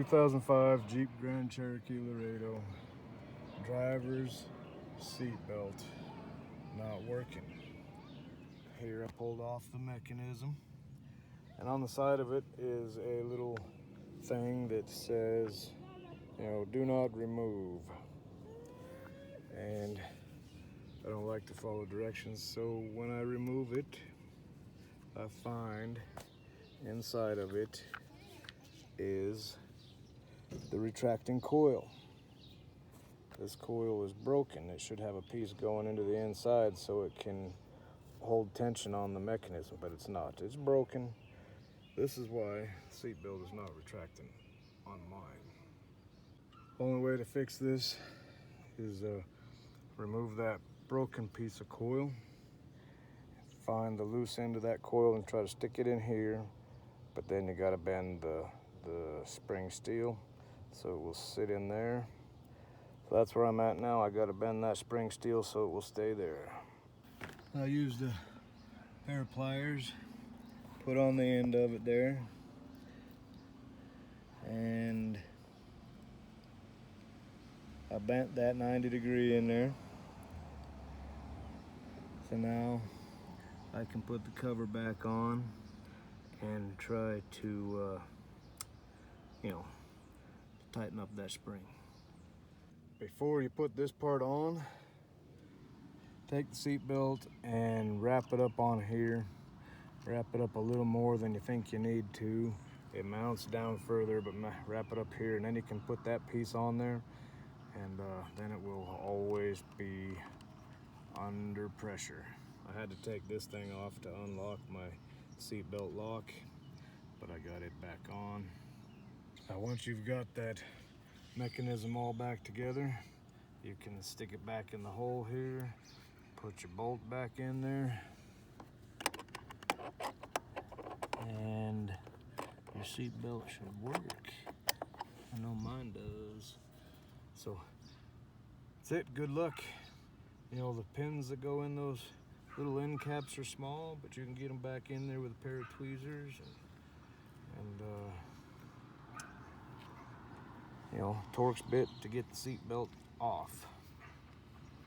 2005 Jeep Grand Cherokee Laredo. Driver's seatbelt not working. Here I pulled off the mechanism, and on the side of it is a little thing that says, do not remove. And I don't like to follow directions, so when I remove it, I find inside of it is the retracting coil. This coil is broken. It should have a piece going into the inside so it can hold tension on the mechanism, but it's not. It's broken. This is why the seatbelt is not retracting on mine. Only way to fix this is remove that broken piece of coil, find the loose end of that coil and try to stick it in here, but then you got to bend the spring steel so it will sit in there. So that's where I'm at now. I got to bend that spring steel so it will stay there. I used a pair of pliers, put on the end of it there, and I bent that 90-degree in there. So now I can put the cover back on and try to, tighten up that spring. Before you put this part on, take the seatbelt and wrap it up on here. Wrap it up a little more than you think you need to. It mounts down further, but wrap it up here, and then you can put that piece on there, and then it will always be under pressure. I had to take this thing off to unlock my seatbelt lock, but I got it back on. Now once you've got that mechanism all back together, you can stick it back in the hole here, put your bolt back in there, and your seatbelt should work. I know mine does. So that's it. Good luck. The pins that go in those little end caps are small, but you can get them back in there with a pair of tweezers and Torx bit to get the seatbelt off.